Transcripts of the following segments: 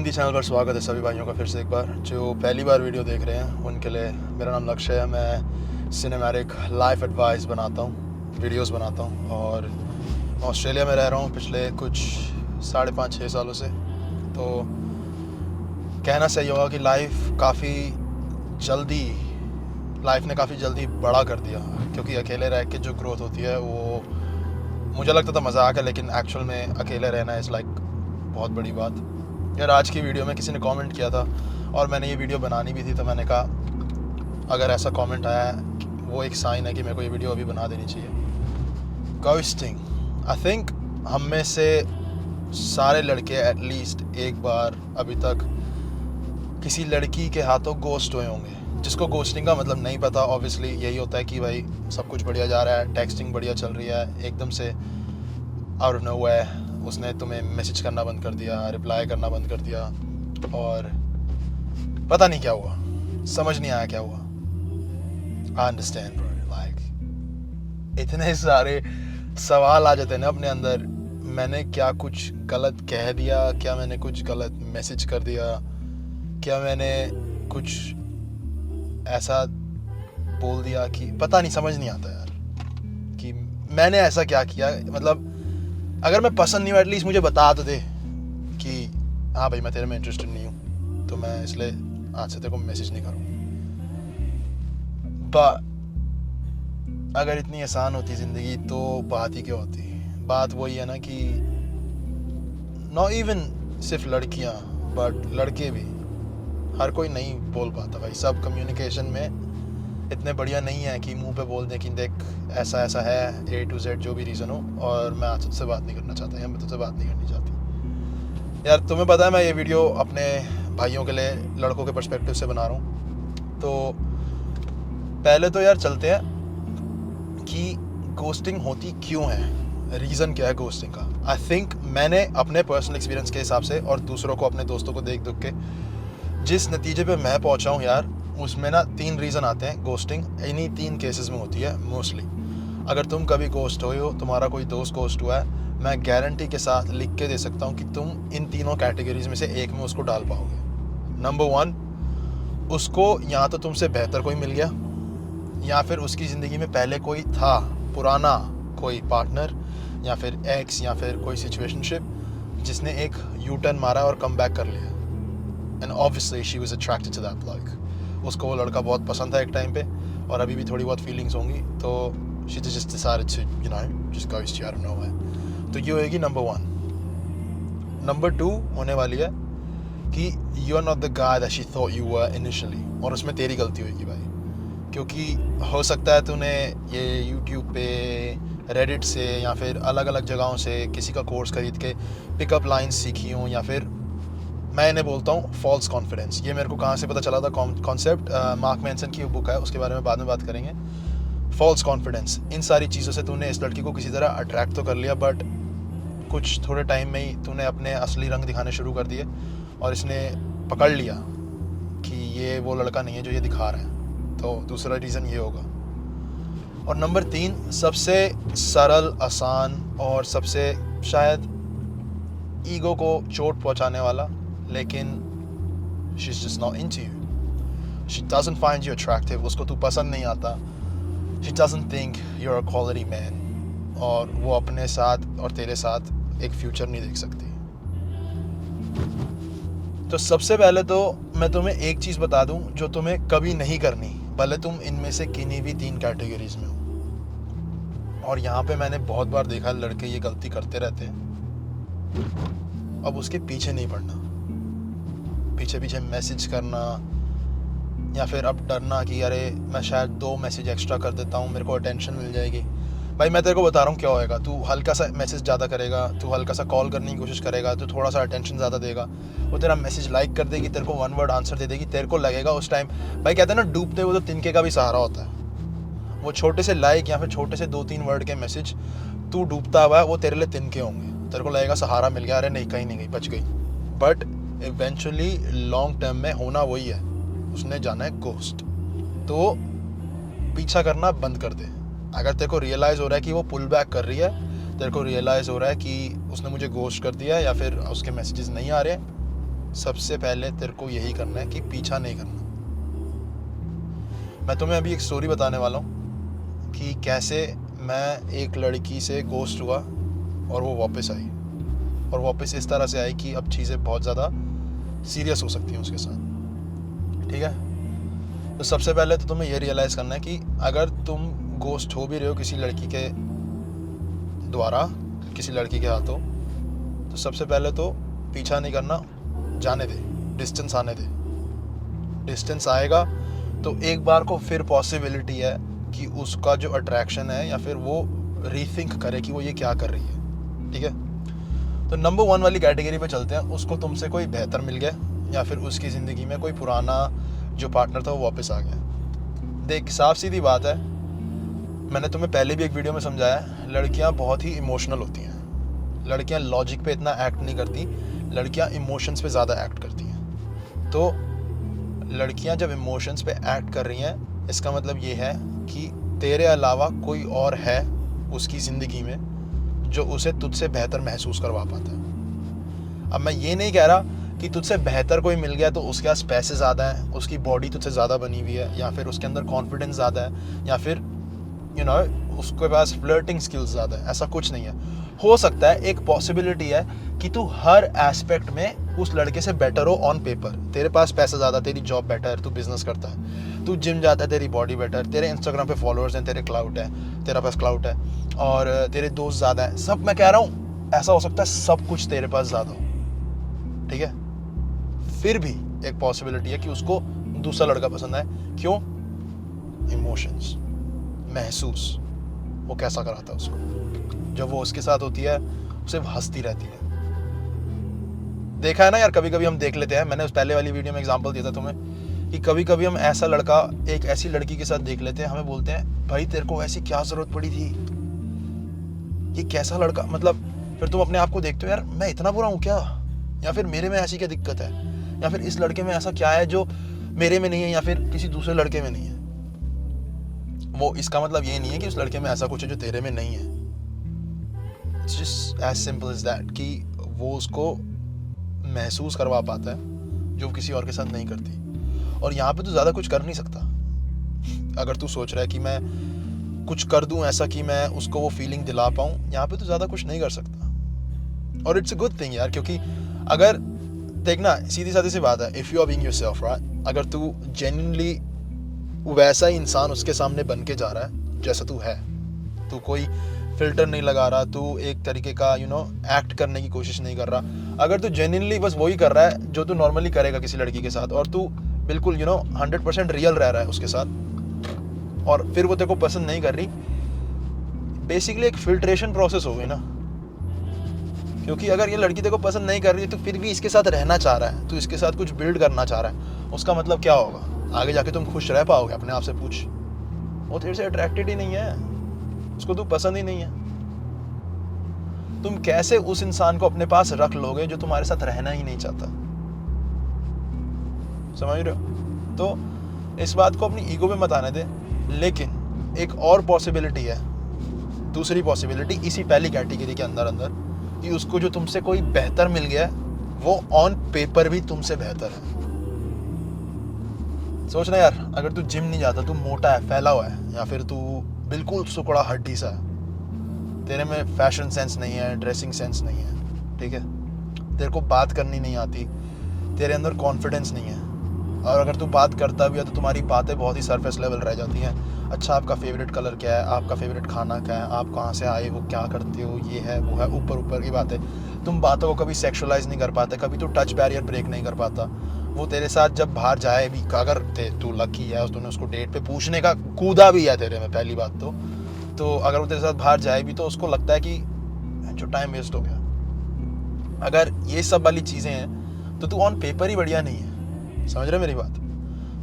Hindi channel पर स्वागत है सभी भाइयों का फिर से एक बार। जो पहली बार वीडियो देख रहे हैं उनके लिए मेरा नाम लक्ष्य है। मैं सिनेमैटिक लाइफ एडवाइस बनाता हूँ, वीडियोस बनाता हूँ और ऑस्ट्रेलिया में रह रहा हूँ पिछले कुछ 5.5-6 सालों से। तो कहना सही होगा कि लाइफ ने काफ़ी जल्दी बड़ा कर दिया, क्योंकि अकेले रह के जो ग्रोथ होती है वो मुझे लगता था मजाक है, लेकिन एक्चुअल में अकेले रहना इज़ लाइक बहुत बड़ी बात। यार आज की वीडियो में किसी ने कमेंट किया था और मैंने ये वीडियो बनानी भी थी, तो मैंने कहा अगर ऐसा कमेंट आया है वो एक साइन है कि मेरे को ये वीडियो अभी बना देनी चाहिए। घोस्टिंग, आई थिंक हम में से सारे लड़के एटलीस्ट एक बार अभी तक किसी लड़की के हाथों गोस्ट हुए होंगे। जिसको गोस्टिंग का मतलब नहीं पता, ऑब्वियसली यही होता है कि भाई सब कुछ बढ़िया जा रहा है, टेक्सटिंग बढ़िया चल रही है, एकदम से आउट ऑफ नोवेयर उसने तुम्हें मैसेज करना बंद कर दिया, रिप्लाई करना बंद कर दिया और पता नहीं क्या हुआ, समझ नहीं आया क्या हुआ। आई अंडरस्टैंड ब्रो, लाइक इतने सारे सवाल आ जाते हैं ना अपने अंदर। मैंने क्या कुछ गलत कह दिया? क्या मैंने कुछ गलत मैसेज कर दिया? क्या मैंने कुछ ऐसा बोल दिया कि पता नहीं, समझ नहीं आता यार कि मैंने ऐसा क्या किया। मतलब अगर मैं पसंद नहीं हूँ एटलीस्ट मुझे बता तो दे कि हाँ भाई मैं तेरे में इंटरेस्टेड नहीं हूँ, तो मैं इसलिए आज से तेरे को मैसेज नहीं करूँगा। अगर इतनी आसान होती ज़िंदगी तो बात ही क्या होती। बात वही है ना कि नॉट इवन सिर्फ लड़कियाँ बट लड़के भी, हर कोई नहीं बोल पाता भाई। सब कम्युनिकेशन में इतने बढ़िया नहीं है कि मुंह पे बोल दें कि देख ऐसा ऐसा है, A to Z जो भी रीज़न हो, और मैं आज तुझसे बात नहीं करना चाहता या मैं तुझसे बात नहीं करनी चाहती। यार तुम्हें पता है मैं ये वीडियो अपने भाइयों के लिए, लड़कों के पर्सपेक्टिव से बना रहा हूँ। तो पहले तो यार चलते हैं कि गोस्टिंग होती क्यों है, रीज़न क्या है गोस्टिंग का। आई थिंक मैंने अपने पर्सनल एक्सपीरियंस के हिसाब से और दूसरों को, अपने दोस्तों को देख के जिस नतीजे पे मैं पहुंचा हूं यार, उसमें ना 3 रीज़न आते हैं। गोस्टिंग इन्हीं 3 केसेस में होती है मोस्टली। अगर तुम कभी गोस्ट हुए हो, तुम्हारा कोई दोस्त गोस्ट हुआ है, मैं गारंटी के साथ लिख के दे सकता हूं कि तुम इन तीनों कैटेगरीज में से एक में उसको डाल पाओगे। नंबर 1, उसको या तो तुमसे बेहतर कोई मिल गया, या फिर उसकी ज़िंदगी में पहले कोई था, पुराना कोई पार्टनर या फिर एक्स या फिर कोई सिचुएशनशिप, जिसने एक यू टर्न मारा और कम बैक कर लिया। And obviously she was attracted to that bloke. उसको वो लड़का बहुत पसंद था एक टाइम पे, और अभी भी थोड़ी बहुत फीलिंग्स होंगी, तो she just decided to just ghost you out of nowhere. तो ये होएगी नंबर 1। नंबर 2 होने वाली है कि you are not the guy that she thought you were initially, और उसमें तेरी गलती होगी भाई। क्योंकि हो सकता है तूने ये यूट्यूब पे, रेडिट से या फिर अलग अलग जगहों से किसी का कोर्स खरीद के पिकअप लाइन्स सीखी हों, या फिर मैं इन्हें बोलता हूँ फॉल्स कॉन्फिडेंस। ये मेरे को कहाँ से पता चला था कॉन्सेप्ट, मार्क मैनसन की बुक है, उसके बारे में बाद में बात करेंगे। फॉल्स कॉन्फिडेंस, इन सारी चीज़ों से तूने इस लड़की को किसी तरह अट्रैक्ट तो कर लिया, बट कुछ थोड़े टाइम में ही तूने अपने असली रंग दिखाने शुरू कर दिए और इसने पकड़ लिया कि ये वो लड़का नहीं है जो ये दिखा रहा है। तो दूसरा रीज़न ये होगा। और नंबर 3 सबसे सरल, आसान और सबसे शायद ईगो को चोट पहुंचाने वाला, लेकिन she's just not into you. She doesn't find you attractive. उसको तू पसंद नहीं आता. She doesn't think you're a quality man. और वो अपने साथ और तेरे साथ एक फ्यूचर नहीं देख सकती। तो सबसे पहले तो मैं तुम्हें एक चीज़ बता दूं जो तुम्हें कभी नहीं करनी, भले तुम इनमें से किन्हीं भी 3 कैटेगरीज में हो। और यहाँ पे मैंने बहुत बार देखा लड़के ये गलती करते रहते हैं। अब उसके पीछे नहीं पड़ना, पीछे पीछे मैसेज करना, या फिर अब डरना कि अरे मैं शायद 2 मैसेज एक्स्ट्रा कर देता हूँ, मेरे को अटेंशन मिल जाएगी। भाई मैं तेरे को बता रहा हूँ क्या होएगा। तू हल्का सा मैसेज ज़्यादा करेगा, तू हल्का सा कॉल करने की कोशिश करेगा, तू थोड़ा सा अटेंशन ज़्यादा देगा, वो तेरा मैसेज लाइक कर देगी, तेरे को 1 वर्ड आंसर दे देगी। तेरे को लगेगा उस टाइम, भाई कहते हैं ना डूबते हुए तो तिनके का भी सहारा होता है। वो छोटे से लाइक या फिर छोटे से 2-3 वर्ड के मैसेज, तू डूबता हुआ है, वो तेरे लिए तिनके होंगे। तेरे को लगेगा सहारा मिल गया, अरे नहीं कहीं नहीं गई, बच गई। बट इवेंचुअली लॉन्ग टर्म में होना वही है, उसने जाना है गोस्ट। तो पीछा करना बंद कर दे। अगर तेरे को रियलाइज़ हो रहा है कि वो पुल बैक कर रही है, तेरे को रियलाइज़ हो रहा है कि उसने मुझे गोस्ट कर दिया या फिर उसके मैसेजेस नहीं आ रहे, सबसे पहले तेरे को यही करना है कि पीछा नहीं करना। मैं तुम्हें अभी एक स्टोरी बताने वाला हूँ कि कैसे मैं एक लड़की से गोस्ट हुआ और वो वापस आई, और वापस इस तरह से आई कि अब चीज़ें बहुत ज़्यादा सीरियस हो सकती हैं उसके साथ। ठीक है, तो सबसे पहले तो तुम्हें ये रियलाइज़ करना है कि अगर तुम गोस्ट हो भी रहे हो किसी लड़की के द्वारा, किसी लड़की के हाथों, तो सबसे पहले तो पीछा नहीं करना, जाने दे, डिस्टेंस आने दे। डिस्टेंस आएगा तो एक बार को फिर पॉसिबिलिटी है कि उसका जो अट्रैक्शन है या फिर वो रीथिंक करे कि वो ये क्या कर रही है। ठीक है, तो नंबर 1 वाली कैटेगरी पे चलते हैं। उसको तुमसे कोई बेहतर मिल गया या फिर उसकी ज़िंदगी में कोई पुराना जो पार्टनर था वो वापस आ गया। देख, साफ सीधी बात है, मैंने तुम्हें पहले भी एक वीडियो में समझाया है, लड़कियां बहुत ही इमोशनल होती हैं। लड़कियां लॉजिक पे इतना एक्ट नहीं करती, लड़कियां इमोशंस पे ज़्यादा एक्ट करती हैं। तो लड़कियां जब इमोशंस पे एक्ट कर रही हैं, इसका मतलब ये है कि तेरे अलावा कोई और है उसकी ज़िंदगी में जो उसे तुझसे बेहतर महसूस करवा पाता है। अब मैं ये नहीं कह रहा कि तुझसे बेहतर कोई मिल गया तो उसके पास पैसे ज़्यादा हैं, उसकी बॉडी तुझसे ज़्यादा बनी हुई है, या फिर उसके अंदर कॉन्फिडेंस ज़्यादा है, या फिर उसके पास फ्लर्टिंग स्किल्स ज़्यादा है। ऐसा कुछ नहीं है। हो सकता है, एक पॉसिबिलिटी है कि तू हर एस्पेक्ट में उस लड़के से बेटर हो ऑन पेपर। तेरे पास पैसा ज़्यादा, तेरी जॉब बेटर, तू बिजनेस करता है, तू जिम जाता है, तेरी बॉडी बेटर, तेरे इंस्टाग्राम पे फॉलोअर्स हैं, तेरे क्लाउड है, तेरा पास क्लाउड है, और तेरे दोस्त ज़्यादा हैं। सब मैं कह रहा हूँ, ऐसा हो सकता है सब कुछ तेरे पास ज़्यादा हो। ठीक है, फिर भी एक पॉसिबिलिटी है कि उसको दूसरा लड़का पसंद आए। क्यों? इमोशंस, महसूस, वो कैसा कराता है उसको। जब वो उसके साथ होती है, उसे हंसती रहती है। देखा है ना यार, कभी कभी हम देख लेते हैं, मैंने उस पहले वाली वीडियो में एग्जांपल दिया था तुम्हें, कि कभी कभी हम ऐसा लड़का एक ऐसी लड़की के साथ देख लेते हैं, हमें बोलते हैं भाई तेरे को ऐसी क्या जरूरत पड़ी थी, ये कैसा लड़का। मतलब फिर तुम अपने आप को देखते हो, यार मैं इतना बुरा हूँ क्या, या फिर मेरे में ऐसी क्या दिक्कत है, या फिर इस लड़के में ऐसा क्या है जो मेरे में नहीं है या फिर किसी दूसरे लड़के में नहीं है। वो इसका मतलब ये नहीं है कि उस लड़के में ऐसा कुछ है जो तेरे में नहीं है। It's just as simple as that कि वो उसको महसूस करवा पाता है जो किसी और के साथ नहीं करती। और यहाँ पे तो ज़्यादा कुछ कर नहीं सकता। अगर तू सोच रहा है कि मैं कुछ कर दूं ऐसा कि मैं उसको वो फीलिंग दिला पाऊं, यहाँ पे तो ज़्यादा कुछ नहीं कर सकता। और इट्स अ गुड थिंग यार, क्योंकि अगर देखना, सीधी सादी सी बात है, if you are being yourself, right, अगर तू जेन्युइनली वैसा ही इंसान उसके सामने बन के जा रहा है जैसा तू है, तू कोई फिल्टर नहीं लगा रहा, तू एक तरीके का एक्ट करने की कोशिश नहीं कर रहा, अगर तू जेन्युइनली बस वही कर रहा है जो तू नॉर्मली करेगा किसी लड़की के साथ, और तू बिल्कुल 100% रियल रह रहा है उसके साथ, और फिर वो तेरे को पसंद नहीं कर रही, बेसिकली एक फिल्ट्रेशन प्रोसेस हो गई ना। क्योंकि अगर ये लड़की तेरे को पसंद नहीं कर रही तो फिर भी इसके साथ रहना चाह रहा है, तू इसके साथ कुछ बिल्ड करना चाह रहा है, उसका मतलब क्या होगा? आगे जाके तुम खुश रह पाओगे? अपने आप से पूछ। वो तेरे से अट्रैक्टेड ही नहीं है, उसको तू पसंद ही नहीं है। तुम कैसे उस इंसान को अपने पास रख लोगे जो तुम्हारे साथ रहना ही नहीं चाहता? समझ रहे हो? तो इस बात को अपनी ईगो पे मत आने दे। लेकिन एक और पॉसिबिलिटी है, दूसरी पॉसिबिलिटी इसी पहली कैटेगरी के अंदर अंदर, कि उसको जो तुमसे कोई बेहतर मिल गया है वो ऑन पेपर भी तुमसे बेहतर है। सोचना यार, अगर तू जिम नहीं जाता, तू मोटा है, फैला हुआ है, या फिर तू बिल्कुल सुकड़ा हड्डी सा है, तेरे में फैशन सेंस नहीं है, ड्रेसिंग सेंस नहीं है, ठीक है, तेरे को बात करनी नहीं आती, तेरे अंदर कॉन्फिडेंस नहीं है, और अगर तू बात करता भी है तो तुम्हारी बातें बहुत ही सरफेस लेवल रह जाती हैं। अच्छा, आपका फेवरेट कलर क्या है, आपका फेवरेट खाना क्या है, आप कहाँ से आए हो, क्या करते हो, ये है वो है, ऊपर ऊपर की बातें। तुम बातों को कभी सेक्सुअलाइज नहीं कर पाते, कभी तू टच बैरियर ब्रेक नहीं कर पाता। वो तेरे साथ जब बाहर जाए भी, अगर तू लकी है, तूने उसको डेट पे पूछने का कूदा भी है तेरे में, पहली बात तो अगर वो तेरे साथ बाहर जाए भी तो उसको लगता है कि जो टाइम वेस्ट हो गया। अगर ये सब वाली चीज़ें हैं तो तू ऑन पेपर ही बढ़िया नहीं है। समझ रहे मेरी बात?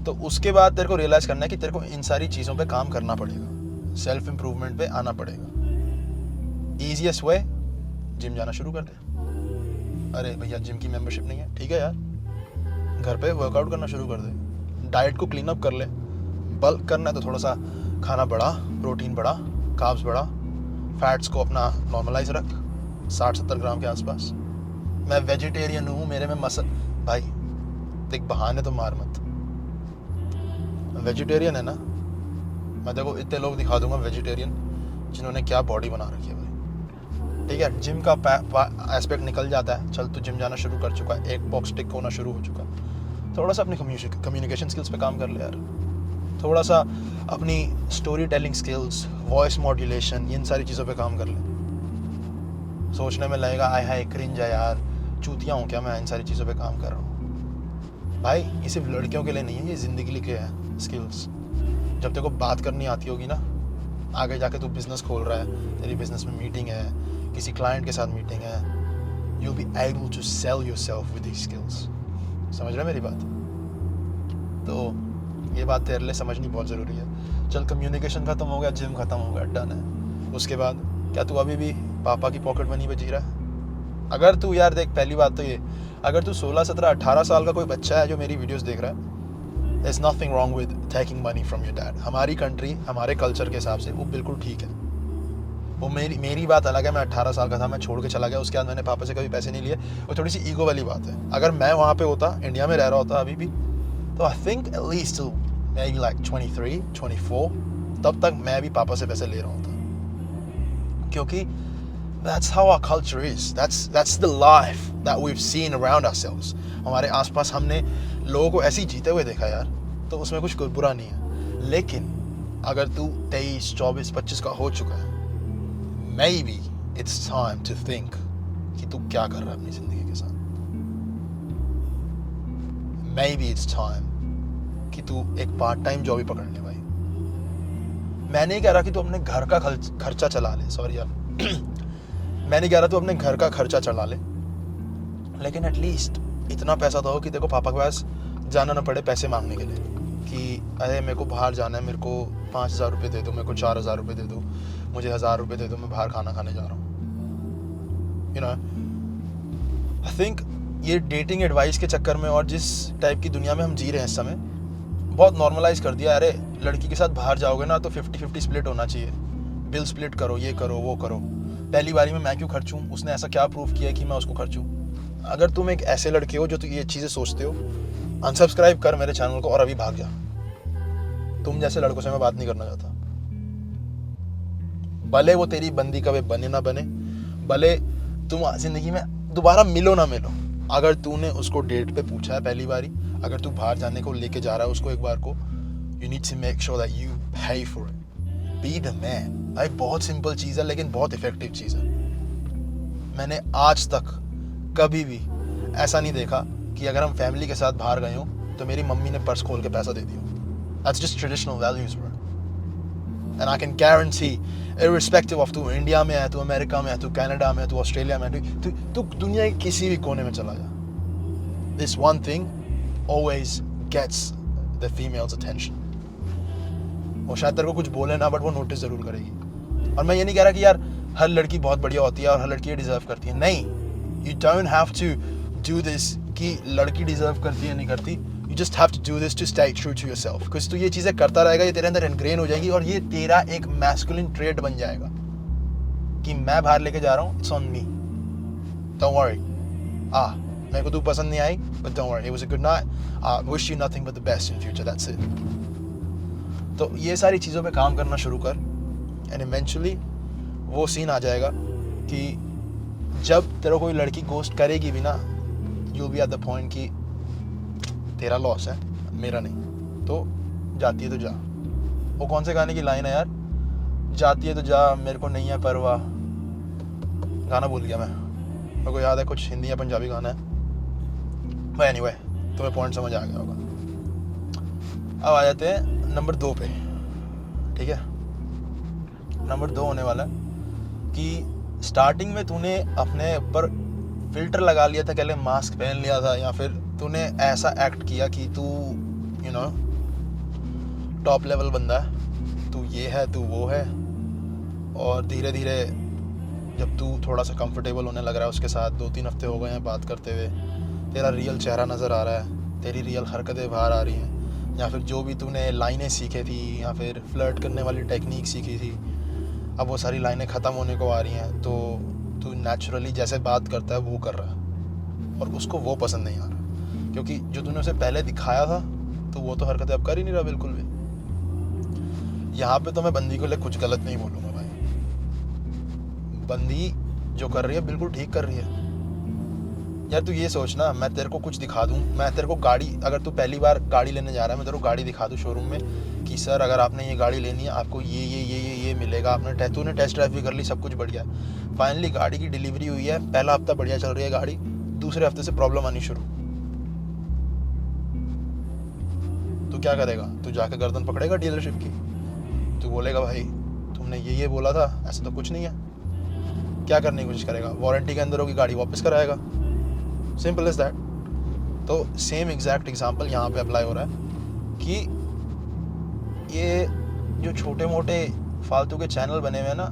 तो उसके बाद तेरे को रियलाइज करना है कि तेरे को इन सारी चीज़ों पे काम करना पड़ेगा, सेल्फ इम्प्रूवमेंट पे आना पड़ेगा। ईजीएस्ट वे, जिम जाना शुरू कर दे। अरे भैया जिम की मेंबरशिप नहीं है, ठीक है यार, घर पे वर्कआउट करना शुरू कर दे, डाइट को क्लीन अप कर ले। बल्क करना है तो थोड़ा सा खाना बढ़ा, प्रोटीन बढ़ा, कार्ब्स बढ़ा, फैट्स को अपना नॉर्मलाइज रख 60-70 ग्राम के आसपास। मैं वेजिटेरियन हूँ, मेरे में मसल भाई देख, बहाने तो मार मत। वेजिटेरियन है ना, मैं देखो इतने लोग दिखा दूंगा वेजिटेरियन जिन्होंने क्या बॉडी बना रखी है भाई। ठीक है, जिम का एस्पेक्ट निकल जाता है, चल तू जिम जाना शुरू कर चुका है, एक बॉक्स टिक होना शुरू हो चुका है, थोड़ा सा अपनी कम्युनिकेशन स्किल्स पे काम कर ले यार, थोड़ा सा अपनी story telling skills, voice modulation, इन सारी चीज़ों पे काम कर ले। सोचने में लगेगा आय हाय क्रिंज है यार, चूतिया हूँ क्या मैं इन सारी चीज़ों पे काम कर रहा हूँ। भाई ये सिर्फ लड़कियों के लिए नहीं है, ये ज़िंदगी के है स्किल्स। जब तेरे को बात करनी आती होगी ना, आगे जाके तू बिज़नेस खोल रहा है, तेरी बिज़नेस में मीटिंग है, किसी क्लाइंट के साथ मीटिंग है, you be able to sell yourself with these skills. समझ रहे मेरी बात? तो ये बात तेरे लिए समझनी बहुत ज़रूरी है। चल कम्युनिकेशन ख़त्म हो गया, जिम ख़त्म हो गया, डन है। उसके बाद क्या तू अभी भी पापा की पॉकेट मनी पे जी रहा है? अगर तू यार देख, पहली बात तो ये, अगर तू 16, 17, 18 साल का कोई बच्चा है जो मेरी वीडियोस देख रहा है, there's nothing wrong with taking money from your dad। हमारी कंट्री, हमारे कल्चर के हिसाब से वो बिल्कुल ठीक है। वो मेरी बात अलग है, मैं 18 साल का था, मैं छोड़ के चला गया, उसके बाद मैंने पापा से कभी पैसे नहीं लिए, वो थोड़ी सी ईगो वाली बात है। अगर मैं वहाँ पे होता, इंडिया में रह रहा होता अभी भी, तो I think at least till maybe like 23, 24, तब तक मैं भी पापा से पैसे ले रहा होता, क्योंकि that's how our culture is, that's the life that we've seen around ourselves। हमारे आसपास हमने लोगों को ऐसे ही जीते हुए देखा यार, तो उसमें कुछ बुरा नहीं है। लेकिन अगर तू 23, 24, 25 का हो चुका है, maybe it's time to think कि तू क्या कर रहा है अपनी ज़िंदगी के साथ। Maybe it's time कि तू एक पार्ट टाइम जॉब ही पकड़ ले भाई। मैं नहीं कह रहा कि तू अपने घर का खर्चा चला ले, सॉरी यार मैं नहीं कह रहा तू अपने घर का खर्चा चला ले, लेकिन एटलीस्ट इतना पैसा तो हो कि देखो पापा के पास जाना ना पड़े पैसे मांगने के लिए कि अरे मेरे को बाहर जाना है, मेरे को 5,000 रुपये दे दो, मेरे को 4,000 रुपये दे दो, मुझे 1,000 रुपये दे दो, मैं बाहर खाना खाने जा रहा हूँ। यू नो, आई थिंक ये डेटिंग एडवाइस के चक्कर में और जिस टाइप की दुनिया में हम जी रहे हैं इस समय, बहुत नॉर्मलाइज कर दिया। अरे लड़की के साथ बाहर जाओगे ना तो 50-50 स्प्लिट होना चाहिए, बिल स्प्लिट करो, ये करो वो करो, पहली बारी में मैं क्यों खर्चूँ, उसने ऐसा क्या प्रूव किया कि मैं उसको खर्चूँ। अगर तुम एक ऐसे लड़के हो जो तो ये चीज़ें सोचते हो, अनसब्सक्राइब कर मेरे चैनल को और अभी भाग जा। तुम जैसे लड़कों से मैं बात नहीं करना चाहता, भले वो तेरी बंदी कभी बने ना बने, भले तुम जिंदगी में दोबारा मिलो ना मिलो। अगर तूने उसको डेट पे पूछा है पहली बारी, अगर तू बाहर जाने को लेके जा रहा है उसको एक बार को, you need to make sure that you pay for it, be the man. भाई बहुत सिंपल चीज़ है लेकिन बहुत इफेक्टिव चीज़ है। मैंने आज तक कभी भी ऐसा नहीं देखा कि अगर हम फैमिली के साथ बाहर गए हों तो मेरी मम्मी ने पर्स खोल के पैसा दे दिया। That's just traditional values, bro. And I can guarantee, irrespective of तू इंडिया में है, तू अमेरिका में है, तू कनाडा में है, तू ऑस्ट्रेलिया में है, तू दुनिया के किसी भी कोने में चला जा, this one thing always gets the female's attention। वो शायद तेरे को कुछ बोले ना, बट वो नोटिस ज़रूर करेगी। और मैं ये नहीं कह रहा कि यार हर लड़की बहुत बढ़िया होती है और हर लड़की ये डिज़र्व करती है, नहीं। You don't have to do this कि लड़की डिज़र्व करती है नहीं करती, you just have to do this to stay true to yourself। because तू ये चीज़ें करता रहेगा, ये तेरे अंदर इनग्रेन हो जाएगी और ये तेरा एक मैस्कुलिन ट्रेट बन जाएगा कि मैं बाहर लेके जा रहा हूँ, it's on me, don't worry। मेरे को तू पसंद नहीं आई, but don't worry, it was a good night, I wish you nothing but the best in future, that's it। तो ये सारी चीज़ों पे काम करना शुरू कर, and eventually वो सीन आ जाएगा कि जब तेरा कोई लड़की गोस्ट करेगी भी ना, you'll be at the point कि तेरा लॉस है, मेरा नहीं, तो जाती है तो जा। वो कौन से गाने की लाइन है यार, जाती है तो जा, मेरे को नहीं है परवाह, गाना भूल गया मैं, मेरे को याद है कुछ हिंदी या पंजाबी गाना है, but anyway तुम्हें पॉइंट समझ आ गया होगा। अब आ जाते हैं नंबर 2 पे, ठीक है। नंबर 2 होने वाला कि स्टार्टिंग में तूने अपने ऊपर फिल्टर लगा लिया था, पहले मास्क पहन लिया था, या फिर तूने ऐसा एक्ट किया कि तू यू नो टॉप लेवल बंदा है, तू ये है, तू वो है, और धीरे धीरे जब तू थोड़ा सा कंफर्टेबल होने लग रहा है उसके साथ, 2-3 हफ्ते हो गए हैं बात करते हुए, तेरा रियल चेहरा नज़र आ रहा है, तेरी रियल हरकतें बाहर आ रही हैं, या फिर जो भी तूने लाइनें सीखे थी या फिर फ्लर्ट करने वाली टेक्निक सीखी थी, अब वो सारी लाइनें ख़त्म होने को आ रही हैं, तो तू नेचुरली जैसे बात करता है वो कर रहा है और उसको वो पसंद नहीं आ रहा। क्योंकि जो तूने उसे पहले दिखाया था तो वो तो हरकतें अब कर ही नहीं रहा बिल्कुल भी। यहाँ पे तो मैं बंदी को ले कुछ गलत नहीं बोलूँगा भाई, बंदी जो कर रही है बिल्कुल ठीक कर रही है। यार तू ये सोच ना, मैं तेरे को कुछ दिखा दूँ, मैं तेरे को गाड़ी, अगर तू पहली बार गाड़ी लेने जा रहा है, मैं तेरे को गाड़ी दिखा दूँ शोरूम में कि सर अगर आपने ये गाड़ी लेनी है आपको ये मिलेगा। तूने टेस्ट ड्राइव भी कर ली, सब कुछ बढ़िया है, फाइनली गाड़ी की डिलीवरी हुई है, पहला हफ्ता बढ़िया चल रही है गाड़ी, दूसरे हफ्ते से प्रॉब्लम आनी शुरू। तू क्या करेगा? तू जाके गर्दन पकड़ेगा डीलरशिप की, तू बोलेगा भाई तुमने ये बोला था, ऐसा तो कुछ नहीं है। क्या करने की कोशिश करेगा? वारंटी के अंदर होगी गाड़ी वापस कराएगा, सिंपल इज दैट। तो सेम एग्जैक्ट एग्जाम्पल यहाँ पे अप्लाई हो रहा है कि ये जो छोटे मोटे फालतू के चैनल बने हुए हैं ना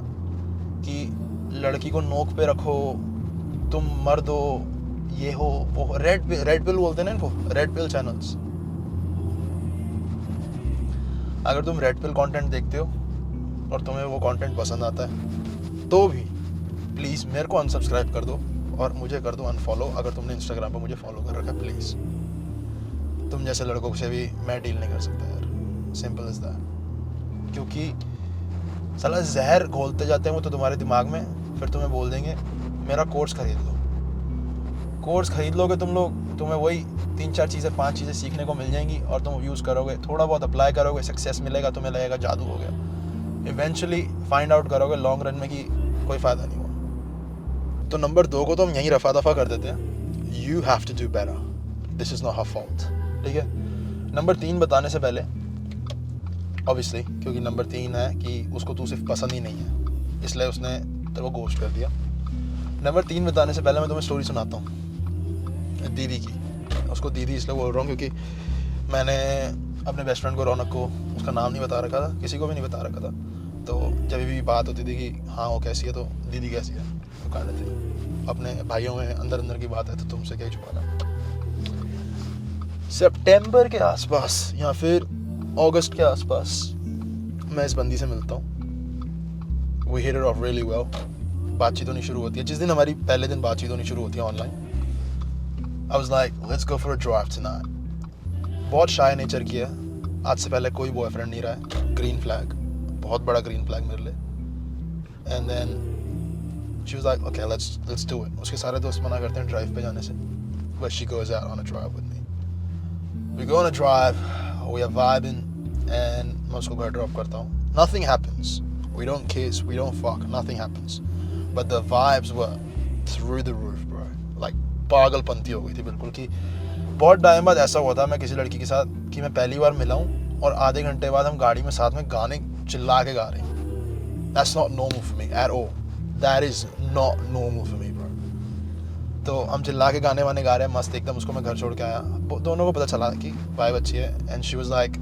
कि लड़की को नोक पे रखो, तुम मर्द हो, ये हो वो, रेड पिल बोलते हैं ना इनको, रेड पिल चैनल्स। अगर तुम रेड पिल कंटेंट देखते हो और तुम्हें वो कंटेंट पसंद आता है तो भी प्लीज़ मेरे को अनसब्सक्राइब कर दो और मुझे कर दो अनफॉलो। अगर तुमने इंस्टाग्राम पर मुझे फॉलो कर रखा है प्लीज़। तुम जैसे लड़कों से भी मैं डील नहीं कर सकता यार, सिंपल इज दैट। क्योंकि साला जहर घोलते जाते हैं वो तो तुम्हारे दिमाग में, फिर तुम्हें बोल देंगे मेरा कोर्स खरीद लो। कोर्स खरीद लोगे तुम लोग, तुम्हें वही 3-4 चीज़ें 5 चीज़ें सीखने को मिल जाएंगी और तुम यूज़ करोगे, थोड़ा बहुत अप्लाई करोगे, सक्सेस मिलेगा, तुम्हें लगेगा जादू हो गया। इवेंचुअली फाइंड आउट करोगे लॉन्ग रन में कि कोई फ़ायदा नहीं हुआ। तो नंबर 2 को तो हम यहीं रफा दफा कर देते हैं, you have to do better, this is not her fault, ठीक है। नंबर 3 बताने से पहले ऑब्वियसली, क्योंकि नंबर 3 है कि उसको तू सिर्फ पसंद ही नहीं है इसलिए उसने तेरे को घोस्ट कर दिया। नंबर 3 बताने से पहले मैं तुम्हें स्टोरी सुनाता हूँ दीदी की। उसको दीदी इसलिए बोल रहा हूँ क्योंकि मैंने अपने बेस्ट फ्रेंड को, रौनक को, उसका नाम नहीं बता रखा था, किसी को भी नहीं बता रखा था। तो जब भी बात होती थी कि हाँ वो कैसी है तो दीदी कैसी है, तो कह रहे थे अपने भाइयों में अंदर की बात है तो तुमसे क्या ही छुपाना। सितंबर के आसपास या फिर अगस्त के आसपास मैं इस बंदी से मिलता हूँ। We hit it off really well. बातचीत होनी शुरू होती है। जिस दिन हमारी पहले दिन बातचीत होनी शुरू होती है online, I was like, let's go for a drive tonight. बहुत शाय नेचर की है, आज से पहले कोई बॉयफ्रेंड नहीं रहा है, ग्रीन फ्लैग, बहुत बड़ा ग्रीन फ्लैग मेरे लिए। And then she was like, okay, let's do it. उसके सारे दोस्त मना करते हैं ड्राइव पे जाने से, but she goes out on a drive with me. We go on a drive, we are vibing, and मैं उसको घर ड्रॉप करता हूँ. Nothing happens. We don't kiss, we don't fuck, nothing happens. But the vibes were through the roof, bro. Like पागलपंती हो गई थी बिल्कुल। कि बहुत टाइम बाद ऐसा हुआ था मैं किसी लड़की के साथ कि मैं पहली बार मिला हूँ और आधे घंटे बाद हम गाड़ी में साथ में गाने चिल्ला के गा रहे हैं। That's not normal for me at all. That is not normal for me, bro. तो हम चिल्ला के गाने वाने गा रहे हैं मस्त एकदम। उसको मैं घर छोड़ के आया, दोनों को पता चला कि वाइब अच्छी है। And she was like,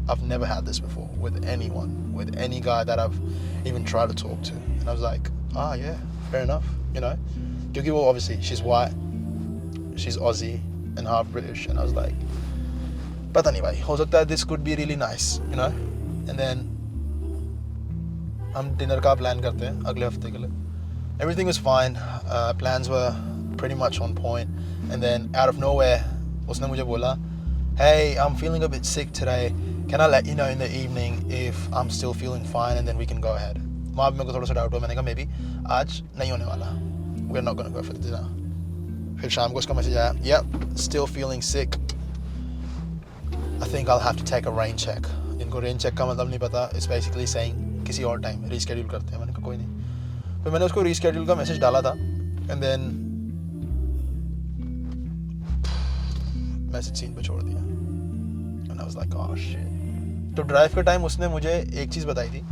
I've never had this before with anyone, with any guy that I've even tried to talk to. And I was like, yeah, fair enough, you know. क्योंकि वो obviously she's white, she's Aussie and half British, and I was like, पता नहीं भाई, हो सकता है this could be really nice, you know. And then हम dinner का प्लान करते हैं अगले हफ्ते के लिए। Everything was fine, plans were pretty much on point, and then out of nowhere उसने मुझे बोला, hey, I'm feeling a bit sick today, can I let you know in the evening if I'm still feeling fine and then we can go ahead. वहाँ पे मेरे को थोड़ा सा doubt हुआ, मैंने कहा मे बी आज नहीं होने वाला, we're not gonna go for the dinner. फिर शाम को उसका मैसेज आया, yep, still feeling sick, I think I'll have to take a rain check. इनको rain check का मतलब नहीं पता, it's basically saying किसी और टाइम reschedule करते हैं। मैंने कहा कोई नहीं। फिर मैंने उसको reschedule का मैसेज डाला था and then मैसेज सीन पे छोड़ दिया and I was like, oh shit. तो ड्राइव के टाइम उसने मुझे एक चीज़ बताई थी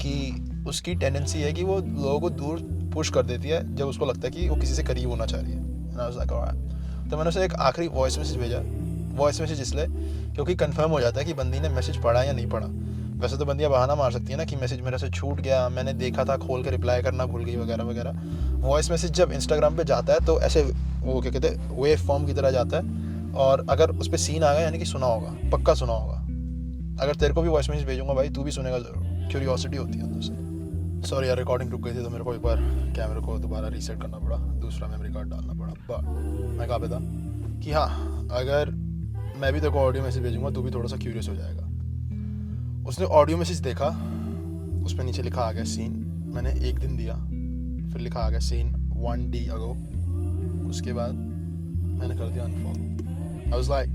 कि उसकी टेंडेंसी है कि वो लोगों को दूर पुश कर देती है जब उसको लगता है कि वो किसी से करीब होना चाह रही है। And I was like, alright. तो मैंने उसे एक आखिरी वॉइस मैसेज भेजा। वॉइस मैसेज इसलिए क्योंकि कंफर्म हो जाता है कि बंदी ने मैसेज पढ़ा या नहीं पढ़ा। वैसे तो बंदियाँ बहाना मार सकती है ना कि मैसेज मेरे से छूट गया, मैंने देखा था, खोल के रिप्लाई करना भूल गई वगैरह वगैरह। वॉइस मैसेज जब इंस्टाग्राम पे जाता है तो ऐसे वो क्या कहते हैं वेव फॉर्म की तरह जाता है, और अगर उस पर सीन आ गया यानी कि सुना होगा, पक्का सुना होगा। अगर तेरे को भी वॉइस मैसेज भेजूंगा भाई, तू भी सुनेगा ज़रूर, क्यूरियोसिटी होती है अंदर से। सॉरी यार, रिकॉर्डिंग रुक गई थी तो मेरे को एक बार कैमरे को दोबारा रीसेट करना पड़ा, दूसरा मेमोरी कार्ड डालना पड़ा। बट मैं कहा पे था कि हाँ, अगर मैं भी तेरे को ऑडियो मैसेज भेजूंगा तो भी थोड़ा सा क्यूरियस हो जाएगा। उसने ऑडियो मैसेज देखा, उस पर नीचे लिखा आ गया सीन, मैंने 1 दिन दिया, फिर लिखा आ गया सीन 1 day ago। उसके बाद मैंने कर दिया unfollow. I was like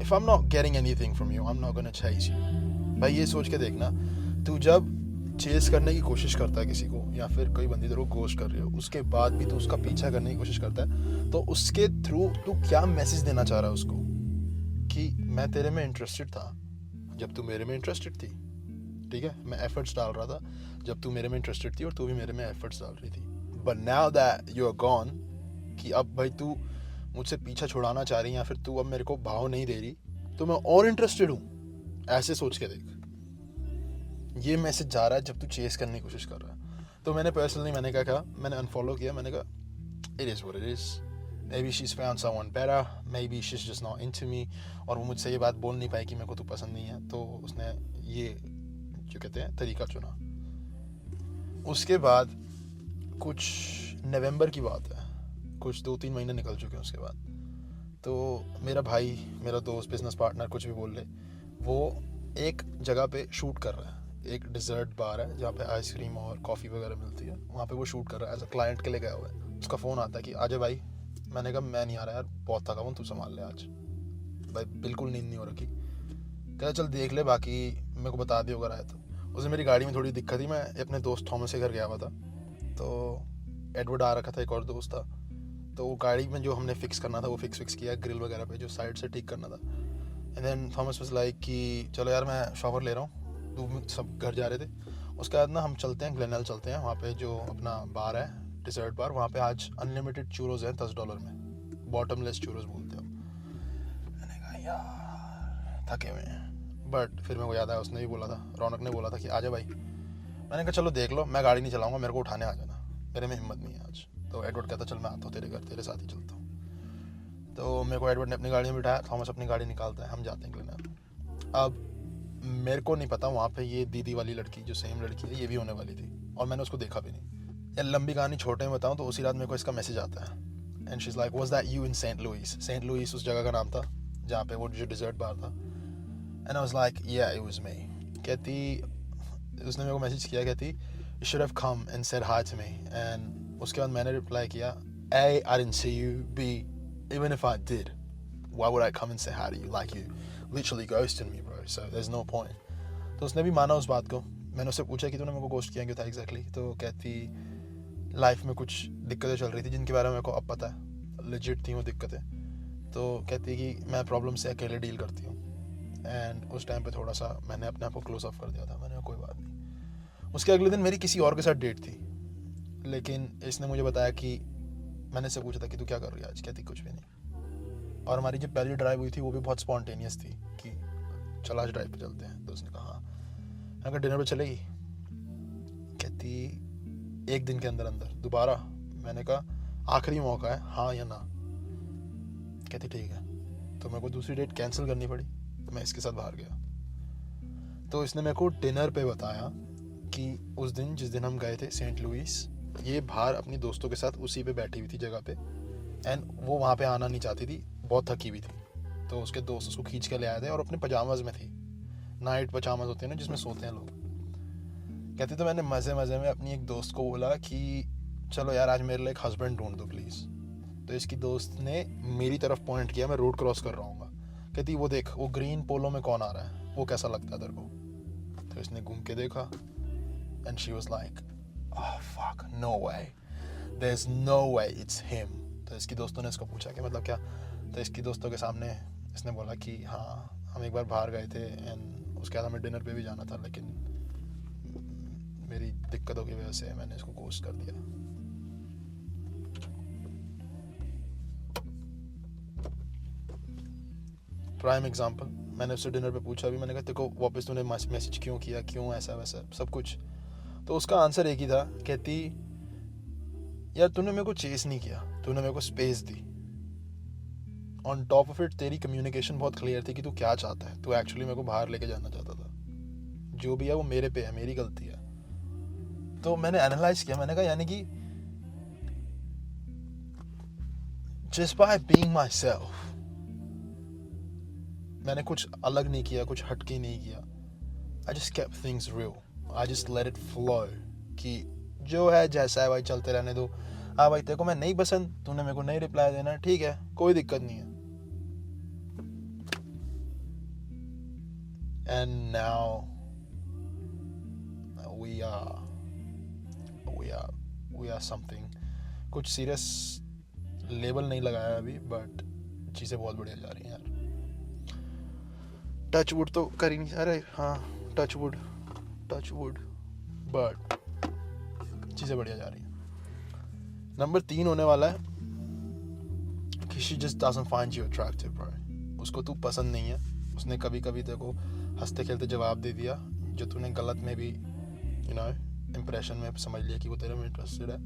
if I am not getting anything from you, I am not gonna chase you. भाई ये सोच के देखना, तू जब चेस करने की कोशिश करता है किसी को, या फिर कोई बंदी तेरे को गोश्त कर रही हो, उसके बाद भी तू उसका पीछा करने की कोशिश करता है, तो उसके थ्रू तू क्या मैसेज देना चाह रहा है उसको कि मैं तेरे में इंटरेस्टेड था जब तू मेरे में इंटरेस्टेड थी। ठीक है, मैं एफर्ट्स डाल रहा था जब तू मेरे में इंटरेस्टेड थी और तू भी मेरे में एफर्ट्स डाल रही थी। But now that you are gone, कि अब भाई तू मुझसे पीछा छुड़ाना चाह रही है या फिर तू अब मेरे को भाव नहीं दे रही, तो मैं और इंटरेस्टेड हूँ। ऐसे सोच के देख, ये मैसेज जा रहा है जब तू चेस करने की कोशिश कर रहा है। तो मैंने पर्सनली मैंने कहा, मैंने अनफॉलो किया। मैंने कहा it is what it is, may be she is found someone better, may be she is just not into me. और वो मुझसे ये बात बोल नहीं पाई कि मेरे को तू पसंद नहीं है, तो उसने ये जो कहते हैं तरीका चुना। उसके बाद कुछ नवंबर की बात है, कुछ 2-3 महीने निकल चुके हैं उसके बाद। तो मेरा भाई, मेरा दोस्त, बिजनेस पार्टनर, कुछ भी बोल ले, वो एक जगह पे शूट कर रहा है। एक डिज़र्ट बार है जहाँ पे आइसक्रीम और कॉफ़ी वगैरह मिलती है, वहाँ पे वो शूट कर रहा है, एज अ क्लाइंट के लिए गया हुआ है। उसका फ़ोन आता है कि आजा भाई। मैंने कहा मैं नहीं आ रहा यार, बहुत थका हूँ, तू संभाल ले आज। भाई बिल्कुल नींद नहीं हो रखी। कहता चल देख ले, बाकी मेरे को बता दियो अगर आए तो। उसे मेरी गाड़ी में थोड़ी दिक्कत थी, मैं अपने दोस्त थॉमस के घर गया हुआ था, तो एडवर्ड आ रखा था, एक और दोस्त था। तो वो गाड़ी में जो हमने फिक्स करना था वो फिक्स किया, ग्रिल वगैरह पे जो साइड से ठीक करना था। And then Thomas was like कि चलो यार मैं शॉवर ले रहा हूँ, तो सब घर जा रहे थे। उसके बाद ना हम चलते हैं ग्लेनल चलते हैं, वहाँ पे जो अपना बार है, डिज़र्ट बार, वहाँ पे आज अनलिमिटेड चूरोज हैं $10 में, बॉटमलेस चूरोज बोलते हैं। मैंने कहा यार थके हुए हैं, बट फिर मेरे को याद आया, उसने भी बोला था, रौनक ने बोला था कि आजा भाई। मैंने कहा चलो देख लो, मैं गाड़ी नहीं चलाऊँगा, मेरे को उठाने आ जाना, मेरे में हिम्मत नहीं है आज। तो एडवर्ड कहता चल मैं आता हूँ तेरे घर, तेरे साथ ही चलता हूँ। तो मेरे को एडवर्ड ने अपनी गाड़ी में बिठाया, थॉमस अपनी गाड़ी निकालता है, हम जाते हैं ग्लेनल। अब मेरे को नहीं पता वहाँ पे ये दीदी वाली लड़की, जो सेम लड़की है, ये भी होने वाली थी, और मैंने उसको देखा भी नहीं। यार लंबी कहानी छोटे में बताऊँ तो उसी रात मेरे को इसका मैसेज आता है, and she is like was that you in Saint Louis. Saint Louis उस जगह का नाम था जहाँ पे वो जो डिज़र्ट बार था। And I was like yeah it was me. कहती, उसने मेरे को मैसेज किया, कहती you should have come and said hi to me. And उसके बाद मैंने रिप्लाई किया, A, I didn't see you, B, even if I did, why would I come and say hi to you? Like you literally ghosted me, bro, so there's no point. तो उसने भी माना उस बात को। मैंने उससे पूछा कि तूने मेरे को गोस्ट किया क्यों था एग्जैक्टली, तो कहती लाइफ में कुछ दिक्कतें चल रही थी जिनके बारे में मेरे को अब पता है, लेजिट थी वो दिक्कतें। तो कहती कि मैं प्रॉब्लम से अकेले डील करती हूँ। एंड उस टाइम पे थोड़ा सा मैंने अपने आप को क्लोज ऑफ कर दिया था, मैंने कहा कोई बात नहीं। उसके अगले दिन मेरी किसी और के साथ डेट थी, लेकिन इसने मुझे बताया कि मैंने इससे पूछा था कि तू क्या कर रही है आज, कहती कुछ भी नहीं। और हमारी जो पहली ड्राइव हुई थी वो भी बहुत स्पॉन्टेनियस थी कि चल आज ड्राइव पे चलते हैं। तो उसने कहा हाँ। मैंने कहा डिनर पे चलेगी, कहती 1 दिन के अंदर अंदर दोबारा। मैंने कहा आखिरी मौका है, हाँ या ना। कहती ठीक है। तो मेरे को दूसरी डेट कैंसिल करनी पड़ी, तो मैं इसके साथ बाहर गया। तो इसने मेरे को डिनर पे बताया कि उस दिन जिस दिन हम गए थे सेंट लुइस, ये बाहर अपनी दोस्तों के साथ उसी पे बैठी हुई थी जगह पे, एंड वो वहाँ पे आना नहीं चाहती थी, बहुत थकी हुई थी। तो उसके दोस्त उसको खींच के ले आए थे और अपने पजामाज में थी, नाइट पजामाज होते हैं ना जिसमें सोते हैं लोग। कहते तो मैंने मज़े मज़े में अपनी एक दोस्त को बोला कि चलो यार आज मेरे लिए एक हस्बैंड ढूंढ दो प्लीज़। तो इसकी दोस्त ने मेरी तरफ पॉइंट किया, मैं रोड क्रॉस कर रहा हूँ। कहती वो देख वो ग्रीन पोलो में कौन आ रहा है, वो कैसा लगता है तेरे को। तो इसने घूम के देखा, and she was like oh fuck, no way, there's no way it's him. तो इसकी दोस्तों ने इसको पूछा कि मतलब क्या। तो इसकी दोस्तों के सामने इसने बोला कि हाँ हम एक बार बाहर गए थे, एंड उसके बाद हमें डिनर पे भी जाना था, लेकिन मेरी दिक्कतों की वजह से मैंने इसको गोस्ट कर दिया। प्राइम एग्जाम्पल, मैंने उससे डिनर पे पूछा भी, मैंने कहा तेरे को वापस तूने मैसेज क्यों किया, क्यों ऐसा वैसा सब कुछ। तो उसका आंसर एक ही था, कहती यार तूने मेरे को चेस नहीं किया, तूने मेरे को space the. On top of it तेरी कम्युनिकेशन बहुत क्लियर थी कि तू क्या चाहता है, तू एक्चुअली मेरे को बाहर लेके जाना चाहता था। जो भी है वो मेरे पे है, मेरी गलती है। तो मैंने एनालाइज किया, मैंने कहा यानी कि just by being myself, मैंने कुछ अलग नहीं किया, कुछ हटके नहीं किया. I just kept things real. I just let it flow. कि जो है जैसा है भाई चलते रहने दो. हाँ भाई तेरे को मैं नहीं पसंद, तूने मेरे को नहीं रिप्लाई देना, ठीक है, कोई दिक्कत नहीं है. And now we are something. कुछ सीरियस लेबल नहीं लगाया अभी, बट चीज़ें बहुत बढ़िया जा रही हैं यार. टच वुड तो कर ही नहीं, अरे हाँ टच वुड, बट चीज़ें बढ़िया जा रही हैं. नंबर 3 होने वाला है कि she just doesn't find you attractive, bro. उसको तू पसंद नहीं है. उसने कभी कभी तेरे को हंसते खेलते जवाब दे दिया, जो तूने गलत में भी इम्प्रेशन में समझ लिया कि वो तेरे में इंटरेस्टेड है.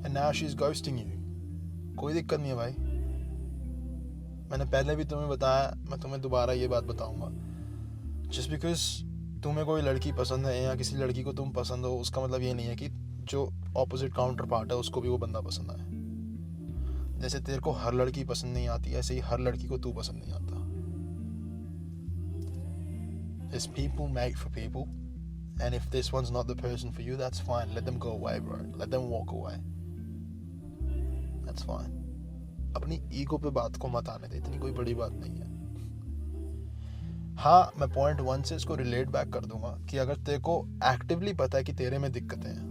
And now she's ghosting you. कोई दिक्कत नहीं है भाई. मैंने पहले भी तुम्हें बताया, मैं तुम्हें दोबारा ये बात बताऊंगा. Just because तुम्हें कोई लड़की पसंद है या किसी लड़की को तुम पसंद हो, उसका मतलब ये नहीं है कि जो ऑपोजिट काउंटर पार्ट है उसको भी वो बंदा पसंद आए. जैसे तेरे को हर लड़की पसंद नहीं आती, ऐसे ही हर लड़की को तू पसंद नहीं आता. There's people made for people, and if this one's not the person for you, that's fine. Let them go away, bro. Let them walk away. That's fine. अपनी ईगो पे बात को मत आने दे, इतनी कोई बड़ी बात नहीं है. हाँ, मैं पॉइंट 1 से इसको रिलेट बैक कर दूंगा कि अगर तेरे को एक्टिवली पता है कि तेरे में दिक्कतें हैं,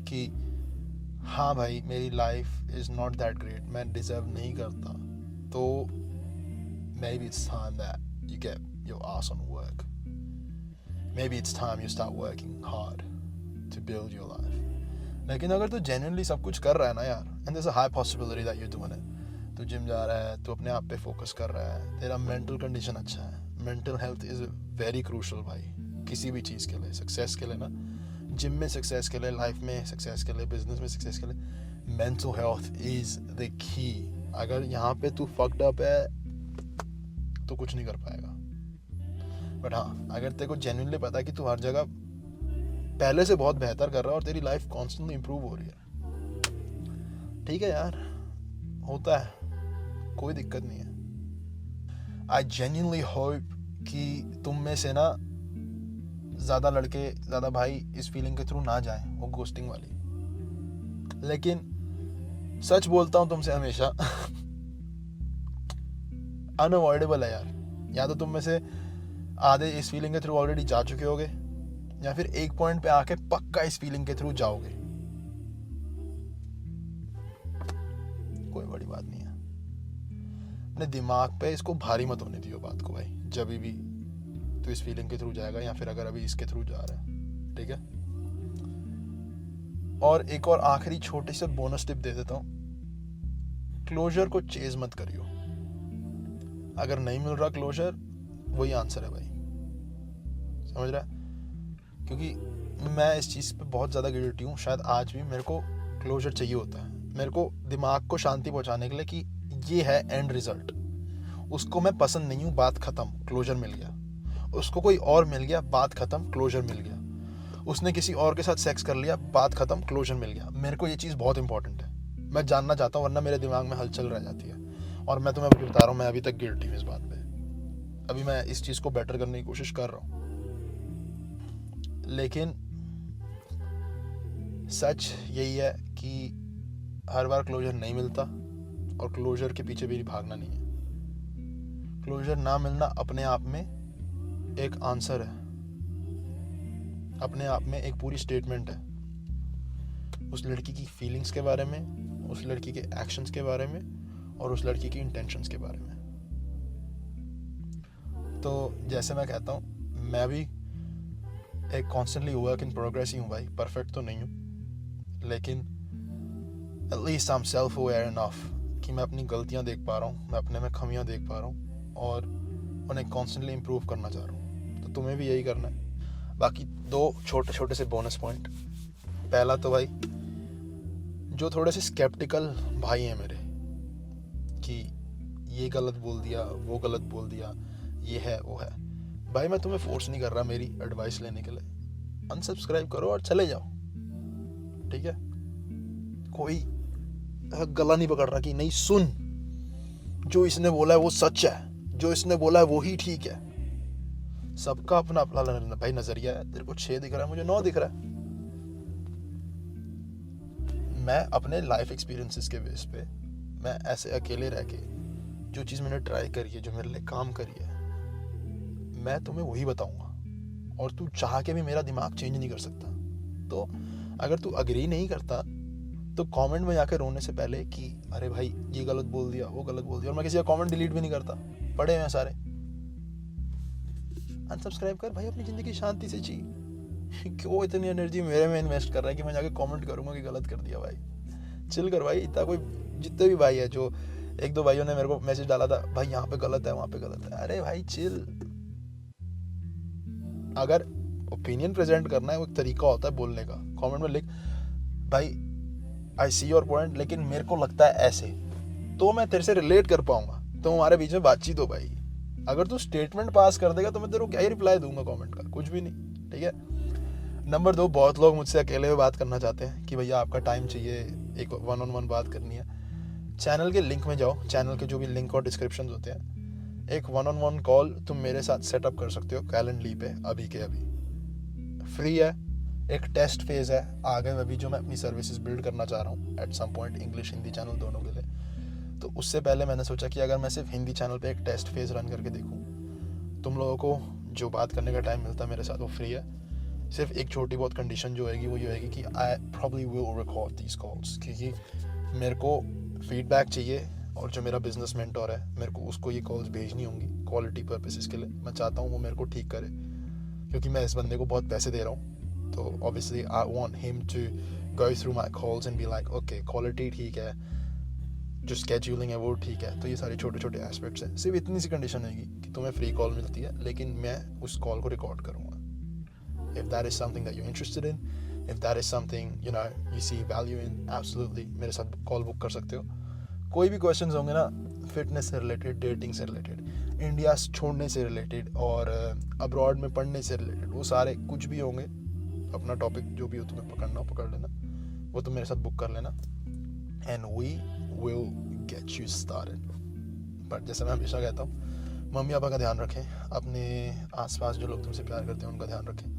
कि हाँ भाई मेरी life is not that great, मैं डिजर्व नहीं करता, तो maybe it's time that you get your ass on work. Maybe it's time you start working hard to build your life. लेकिन अगर तू genuinely सब कुछ कर रहा है ना यार, and there's a high possibility that you're doing it, तू जिम जा रहा है, तू अपने आप पे फोकस कर रहा है, तेरा मेंटल कंडीशन अच्छा है. Mental health is very crucial भाई, किसी भी चीज़ के लिए, सक्सेस के लिए ना, जिम में सक्सेस के लिए, लाइफ में सक्सेस के लिए, बिजनेस में सक्सेस के लिए, mental health is the key. अगर यहाँ पे तू फक्ड अप है तो कुछ नहीं कर पाएगा. बट हाँ, अगर तेरे को जेन्युइनली पता है कि तू हर जगह पहले से बहुत बेहतर कर रहा है और तेरी लाइफ कॉन्स्टेंटली इंप्रूव हो रही है, ठीक है यार, होता है, कोई दिक्कत नहीं है. आई जेन्युइनली होप कि तुम में से ना ज़्यादा लड़के, ज़्यादा भाई इस फीलिंग के थ्रू ना जाएं, वो घोस्टिंग वाली. लेकिन सच बोलता हूँ तुमसे हमेशा, अनअवॉइडेबल है यार. या तो तुम में से आधे इस फीलिंग के थ्रू ऑलरेडी जा चुके होगे, या फिर एक पॉइंट पे आके पक्का इस फीलिंग के थ्रू जाओगे. कोई बड़ी बात नहीं है. अपने दिमाग पे इसको भारी मत होने दियो बात को भाई, जब भी तो इस फीलिंग के थ्रू जाएगा, या फिर अगर अभी इसके थ्रू जा रहा है, ठीक है. और एक और आखिरी छोटे से बोनस टिप दे देता हूँ, क्लोजर को चेज मत करियो. अगर नहीं मिल रहा क्लोजर, वही आंसर है भाई, समझ रहा है. क्योंकि मैं इस चीज़ पे बहुत ज़्यादा गिल्टी हूँ. शायद आज भी मेरे को क्लोजर चाहिए होता है, मेरे को दिमाग को शांति पहुँचाने के लिए कि ये है एंड रिजल्ट. उसको मैं पसंद नहीं हूँ, बात ख़त्म, क्लोजर मिल गया. उसको कोई और मिल गया, बात ख़त्म, क्लोजर मिल गया. उसने किसी और के साथ सेक्स कर लिया, बात ख़त्म, क्लोजर मिल गया. मेरे को ये चीज़ बहुत इंपॉर्टेंट है, मैं जानना चाहता हूँ, वरना मेरे दिमाग में हलचल रह जाती है. और मैं तुम्हें अभी बता रहा हूँ, मैं अभी तक गिल्टी हूँ इस बात पे. अभी मैं इस चीज़ को बेटर करने की कोशिश कर रहा हूँ, लेकिन सच यही है कि हर बार क्लोजर नहीं मिलता, और क्लोजर के पीछे भी भागना नहीं है. क्लोजर ना मिलना अपने आप में एक आंसर है, अपने आप में एक पूरी स्टेटमेंट है उस लड़की की फीलिंग्स के बारे में, उस लड़की के एक्शंस के बारे में, और उस लड़की की इंटेंशंस के बारे में. तो जैसे मैं कहता हूँ, मैं भी एक कॉन्स्टेंटली वर्क इन प्रोग्रेस ही हूँ भाई, परफेक्ट तो नहीं हूँ, लेकिन at least I'm self aware enough कि मैं अपनी गलतियाँ देख पा रहा हूँ, मैं अपने में कमियाँ देख पा रहा हूँ, और उन्हें कॉन्स्टेंटली इम्प्रूव करना चाह रहा हूँ. तो तुम्हें भी यही करना है. बाकी 2 छोटे छोटे से बोनस पॉइंट. पहला तो भाई, जो थोड़े से स्केप्टिकल भाई हैं मेरे, कि ये गलत बोल दिया, वो गलत बोल दिया, ये है वो है, भाई मैं तुम्हें फोर्स नहीं कर रहा मेरी एडवाइस लेने के लिए. अनसब्सक्राइब करो और चले जाओ, ठीक है। कोई गला नहीं पकड़ रहा कि नहीं सुन, जो इसने बोला है वो सच है, जो इसने बोला है वो ही ठीक है। सबका अपना अपना भाई नजरिया है। तेरे को 6 दिख रहा है, मुझे 9 दिख रहा है। मैं अपने लाइफ एक्सपीरियंसेस के बेस पे, मैं ऐसे अकेले रह के जो चीज़ मैंने ट्राई करी है, जो मेरे लिए काम करी है, मैं तुम्हें वही बताऊंगा। और तू चाह के भी मेरा दिमाग चेंज नहीं कर सकता। तो अगर तू अग्री नहीं करता तो कमेंट में जाकर रोने से पहले कि अरे भाई ये गलत बोल दिया, वो गलत बोल दिया, और मैं किसी का कमेंट डिलीट भी नहीं करता, पढ़े हैं सारे। अनसब्सक्राइब कर भाई, अपनी ज़िंदगी शांति से जी। क्यों इतनी एनर्जी मेरे में इन्वेस्ट कर रहा है कि मैं जाके कमेंट करूंगा कि गलत कर दिया। भाई चिल कर भाई। इतना कोई, जितने भी भाई है, जो 1-2 भाइयों ने मेरे को मैसेज डाला था, भाई यहाँ पे गलत है, वहाँ पे गलत है। अरे भाई चिल। अगर ओपिनियन प्रेजेंट करना है, वो एक तरीका होता है बोलने का। कमेंट में लिख भाई आई सी योर पॉइंट, लेकिन मेरे को लगता है ऐसे, तो मैं तेरे से रिलेट कर पाऊंगा, तो हमारे बीच में बातचीत हो भाई। अगर तू स्टेटमेंट पास कर देगा तो मैं तेरे को क्या ही रिप्लाई दूंगा कमेंट का, कुछ भी नहीं, ठीक है। नंबर 2, बहुत लोग मुझसे अकेले में बात करना चाहते हैं कि भैया आपका टाइम चाहिए, एक 1-on-1 बात करनी है। चैनल के लिंक में जाओ, चैनल के जो भी लिंक और डिस्क्रिप्शन होते हैं, एक 1-on-1 कॉल तुम मेरे साथ सेटअप कर सकते हो कैलेंडली पे, अभी के अभी फ्री है। एक टेस्ट फेज़ है आगे में भी, जो मैं अपनी सर्विसेज बिल्ड करना चाह रहा हूँ at some point, English Hindi channel दोनों के लिए। तो उससे पहले मैंने सोचा कि अगर मैं सिर्फ हिंदी चैनल पे एक टेस्ट फेज़ रन करके देखूँ, तुम लोगों को जो बात करने का टाइम मिलता है मेरे साथ वो फ्री है। सिर्फ एक छोटी बहुत कंडीशन जो होगी वो ये होगी कि I probably will record these calls, क्योंकि मेरे को फीडबैक चाहिए, और जो मेरा बिजनेस मेंटोर है मेरे को उसको ये कॉल्स भेजनी होंगी क्वालिटी पर्पसेस के लिए। मैं चाहता हूँ वो मेरे को ठीक करे, क्योंकि मैं इस बंदे को बहुत पैसे दे रहा हूँ। तो obviously I want him to go through my calls and be like okay quality ठीक है, जो स्केड्यूलिंग है वो ठीक है। तो ये सारे छोटे छोटे एस्पेक्ट्स हैं। सिर्फ इतनी सी कंडीशन होगी कि तुम्हें फ्री कॉल मिलती है, लेकिन मैं उस कॉल को रिकॉर्ड करूँगा। If that is something that you're interested in, if that is something you see value in, absolutely मेरे साथ कॉल बुक कर सकते हो। कोई भी क्वेश्चंस होंगे ना, फिटनेस से रिलेटेड, डेटिंग से रिलेटेड, इंडिया छोड़ने से रिलेटेड, और अब्रॉड में पढ़ने से रिलेटेड, वो सारे कुछ भी होंगे, अपना टॉपिक जो भी हो तुम्हें पकड़ना हो पकड़ लेना, वो तुम मेरे साथ बुक कर लेना, and we will get you started. But जैसे मैं हमेशा कहता हूँ, मम्मी पापा का ध्यान रखें, अपने आसपास जो लोग तुमसे प्यार करते हैं उनका ध्यान रखें,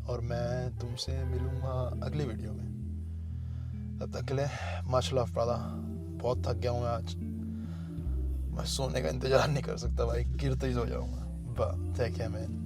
और मैं तुमसे मिलूँगा अगली वीडियो में। तब तक के लिए मच लव ब्रदर। बहुत थक गया हूँ मैं आज, मैं सोने का इंतज़ार नहीं कर सकता भाई, गिरते ही सो जाऊँगा। Take care man.